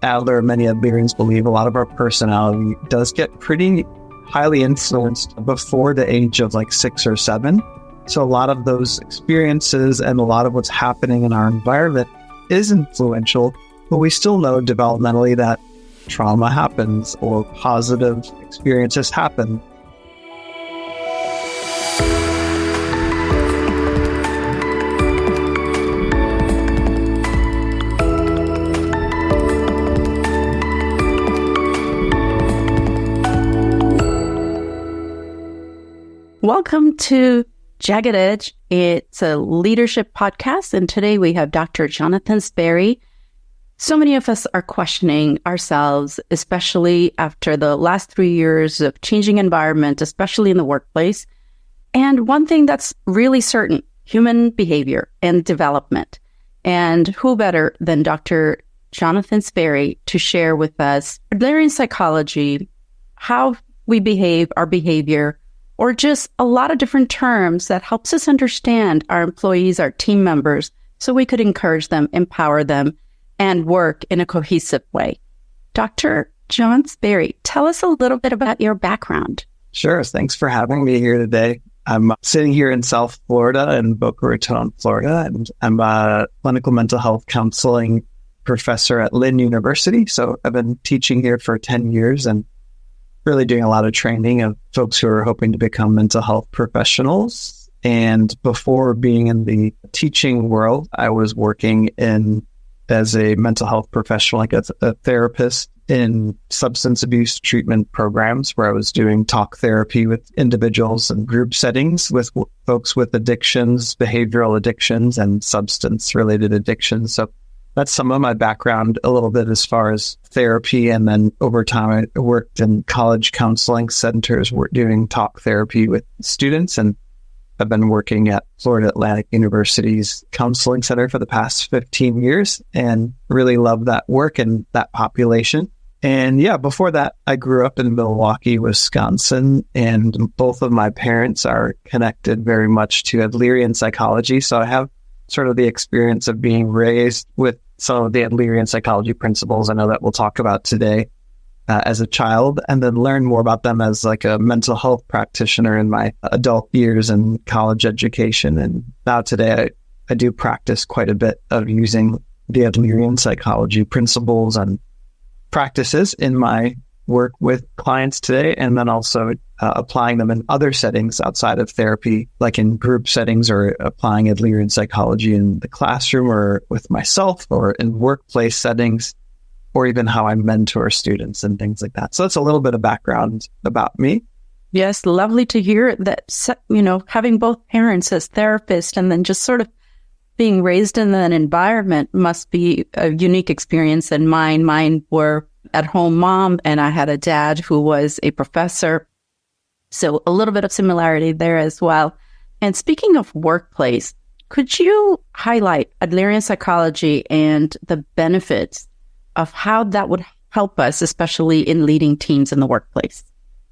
Adler and many Adlerians believe a lot of our personality does get pretty highly influenced before the age of like 6 or 7. So a lot of those experiences and a lot of what's happening in our environment is influential, but we still know developmentally that trauma happens or positive experiences happen. Welcome to Jagged Edge. It's a leadership podcast, and today we have Dr. Jon Sperry. So many of us are questioning ourselves, especially after the last 3 years of changing environment, especially in the workplace. And one thing that's really certain, human behavior and development. And who better than Dr. Jon Sperry to share with us Adlerian Psychology, how we behave, our behavior, or just a lot of different terms that helps us understand our employees, our team members, so we could encourage them, empower them, and work in a cohesive way. Dr. Jon Sperry, tell us a little bit about your background. Sure. Thanks for having me here today. I'm sitting here in South Florida, in Boca Raton, Florida, and I'm a clinical mental health counseling professor at Lynn University. So I've been teaching here for 10 years and really doing a lot of training of folks who are hoping to become mental health professionals. And before being in the teaching world, I was working as a mental health professional, like a therapist in substance abuse treatment programs, where I was doing talk therapy with individuals and group settings with folks with addictions, behavioral addictions, and substance-related addictions. So that's some of my background a little bit as far as therapy. And then over time, I worked in college counseling centers, doing talk therapy with students. And I've been working at Florida Atlantic University's counseling center for the past 15 years and really love that work and that population. And yeah, before that, I grew up in Milwaukee, Wisconsin, and both of my parents are connected very much to Adlerian Psychology. So I have sort of the experience of being raised with some of the Adlerian Psychology principles I know that we'll talk about today as a child, and then learn more about them as like a mental health practitioner in my adult years and college education. And now today I do practice quite a bit of using the Adlerian Psychology principles and practices in my work with clients today, and then also applying them in other settings outside of therapy, like in group settings, or applying Adlerian Psychology in the classroom or with myself, or in workplace settings, or even how I mentor students and things like that. So that's a little bit of background about me. Yes, lovely to hear that, having both parents as therapists and then just sort of being raised in an environment must be a unique experience. And mine were at home mom, and I had a dad who was a professor. So a little bit of similarity there as well. And speaking of workplace, could you highlight Adlerian Psychology and the benefits of how that would help us, especially in leading teams in the workplace?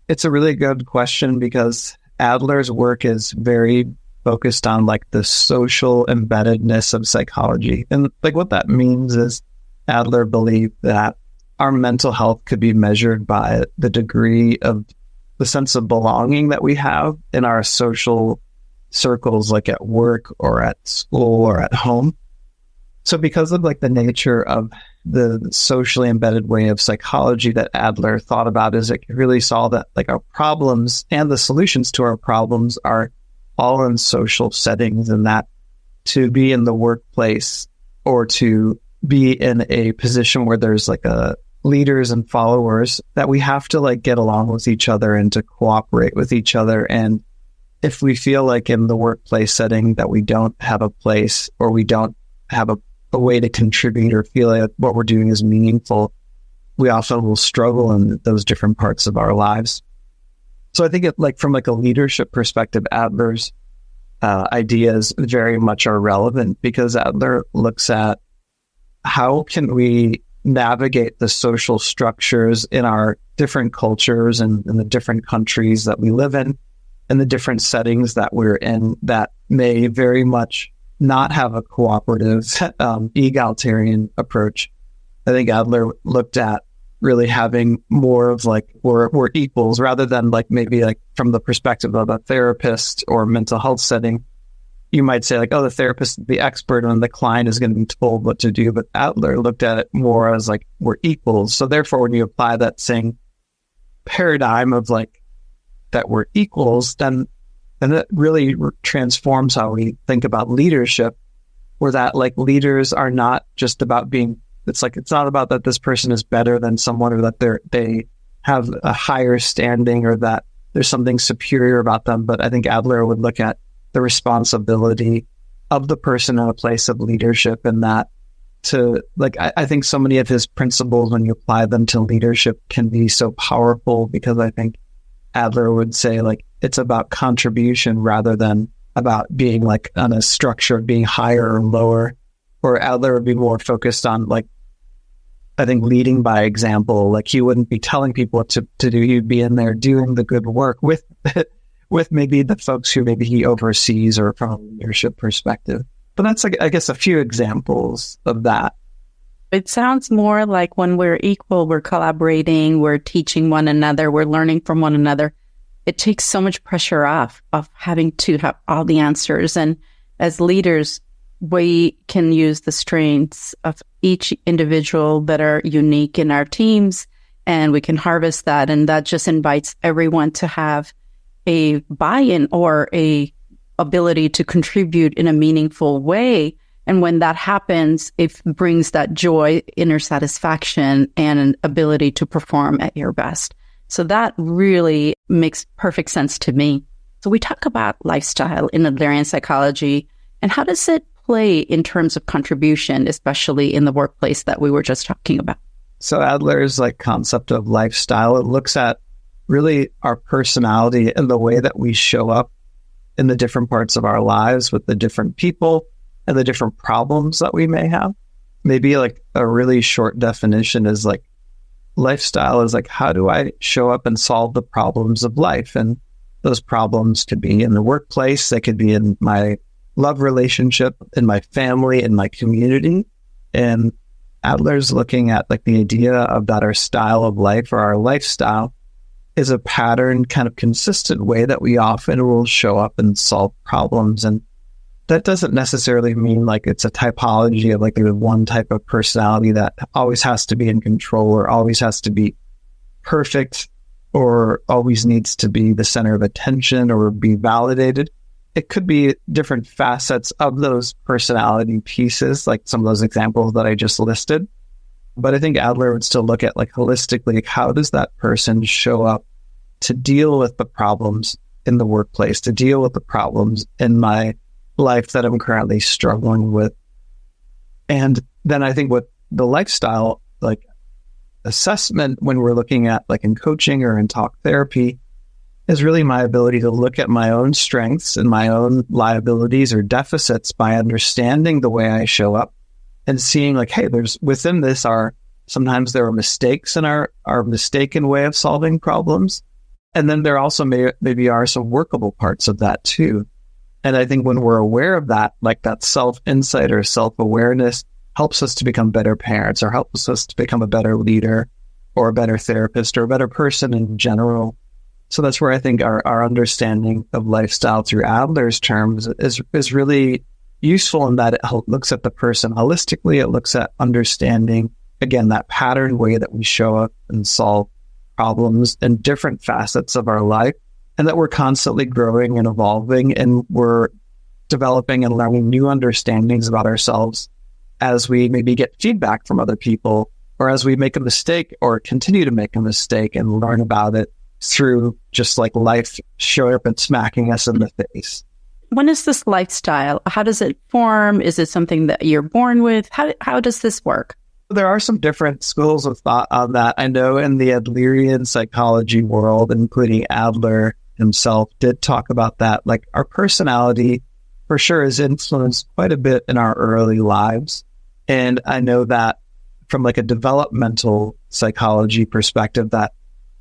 It's a really good question, because Adler's work is very focused on like the social embeddedness of psychology. And like what that means is Adler believed that our mental health could be measured by the degree of the sense of belonging that we have in our social circles, like at work or at school or at home. So because of like the nature of the socially embedded way of psychology that Adler thought about, is it really saw that like our problems and the solutions to our problems are all in social settings, and that to be in the workplace or to be in a position where there's like leaders and followers, that we have to like get along with each other and to cooperate with each other. And if we feel like in the workplace setting that we don't have a place, or we don't have a way to contribute, or feel like what we're doing is meaningful, we often will struggle in those different parts of our lives. So I think from like a leadership perspective, Adler's ideas very much are relevant, because Adler looks at how can we navigate the social structures in our different cultures and in the different countries that we live in, and the different settings that we're in that may very much not have a cooperative, egalitarian approach. I think Adler looked at really having more of like, we're equals rather than like maybe like from the perspective of a therapist or mental health setting. You might say like, oh, the therapist is the expert and the client is going to be told what to do. But Adler looked at it more as like, we're equals. So therefore, when you apply that same paradigm of like that we're equals, then it really transforms how we think about leadership, where that like leaders are not just about being, it's not about that this person is better than someone or that they have a higher standing or that there's something superior about them. But I think Adler would look at the responsibility of the person in a place of leadership, and that to like, I think so many of his principles, when you apply them to leadership, can be so powerful, because I think Adler would say like, it's about contribution rather than about being like on a structure of being higher or lower. Or Adler would be more focused on like, I think leading by example. Like he wouldn't be telling people what to do. He'd be in there doing the good work with maybe the folks who maybe he oversees or from a leadership perspective. But that's like, I guess, a few examples of that. It sounds more like when we're equal, we're collaborating, we're teaching one another, we're learning from one another. It takes so much pressure off of having to have all the answers. And as leaders, we can use the strengths of each individual that are unique in our teams, and we can harvest that. And that just invites everyone to have a buy-in or a ability to contribute in a meaningful way. And when that happens, it brings that joy, inner satisfaction, and an ability to perform at your best. So that really makes perfect sense to me. So we talk about lifestyle in Adlerian psychology, and how does it play in terms of contribution, especially in the workplace that we were just talking about? So Adler's like concept of lifestyle, it looks at really our personality and the way that we show up in the different parts of our lives with the different people and the different problems that we may have. Maybe like a really short definition is like, lifestyle is like, how do I show up and solve the problems of life? And those problems could be in the workplace, they could be in my love relationship, in my family, in my community. And Adler's looking at like the idea of that our style of life or our lifestyle is a pattern, kind of consistent way that we often will show up and solve problems. And that doesn't necessarily mean like it's a typology of like there's one type of personality that always has to be in control or always has to be perfect or always needs to be the center of attention or be validated. It could be different facets of those personality pieces, like some of those examples that I just listed. But I think Adler would still look at like holistically, like how does that person show up to deal with the problems in the workplace, to deal with the problems in my life that I'm currently struggling with. And then I think with the lifestyle, like assessment, when we're looking at like in coaching or in talk therapy, is really my ability to look at my own strengths and my own liabilities or deficits by understanding the way I show up and seeing like, hey, there's within this sometimes there are mistakes in our mistaken way of solving problems. And then there also maybe are some workable parts of that too. And I think when we're aware of that, like that self-insight or self-awareness helps us to become better parents or helps us to become a better leader or a better therapist or a better person in general. So that's where I think our understanding of lifestyle through Adler's terms is really useful in that it looks at the person holistically. It looks at understanding, again, that pattern way that we show up and solve problems in different facets of our life, and that we're constantly growing and evolving, and we're developing and learning new understandings about ourselves as we maybe get feedback from other people, or as we make a mistake or continue to make a mistake and learn about it through just like life showing up and smacking us in the face. When is this lifestyle? How does it form? Is it something that you're born with? How does this work? There are some different schools of thought on that. I know in the Adlerian psychology world, including Adler himself, did talk about that. Like our personality for sure is influenced quite a bit in our early lives. And I know that from like a developmental psychology perspective, that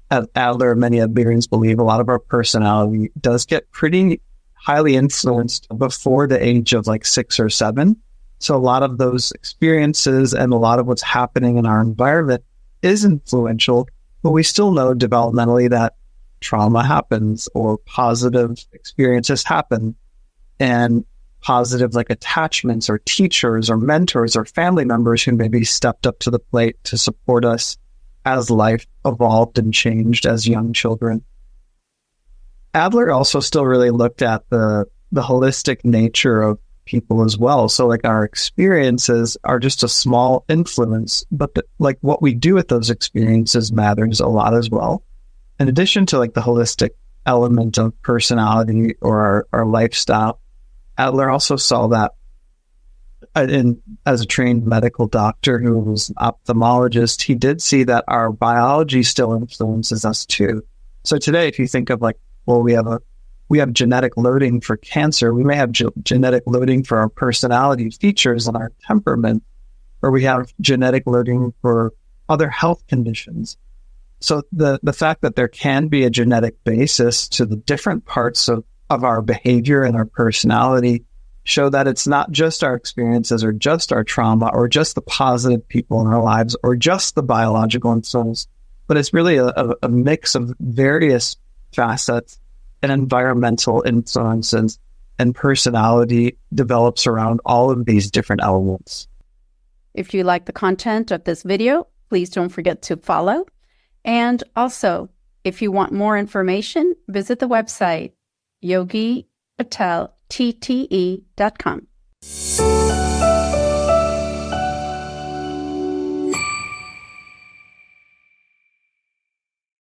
Adler and many Adlerians believe a lot of our personality does get pretty highly influenced before the age of like 6 or 7. So a lot of those experiences and a lot of what's happening in our environment is influential, but we still know developmentally that trauma happens or positive experiences happen, and positive like attachments or teachers or mentors or family members who maybe stepped up to the plate to support us as life evolved and changed as young children. Adler also still really looked at the holistic nature of people as well. So like our experiences are just a small influence, but like what we do with those experiences matters a lot as well. In addition to like the holistic element of personality or our lifestyle, Adler also saw that as a trained medical doctor who was an ophthalmologist, he did see that our biology still influences us too. So today, if you think of like, well, we have genetic loading for cancer, we may have genetic loading for our personality features and our temperament, or we have genetic loading for other health conditions. So the fact that there can be a genetic basis to the different parts of our behavior and our personality show that it's not just our experiences or just our trauma or just the positive people in our lives or just the biological influence, but it's really a mix of various facets and environmental influences, and personality develops around all of these different elements. If you like the content of this video, please don't forget to follow. And also, if you want more information, visit the website, Yogi Patel, TTE.com.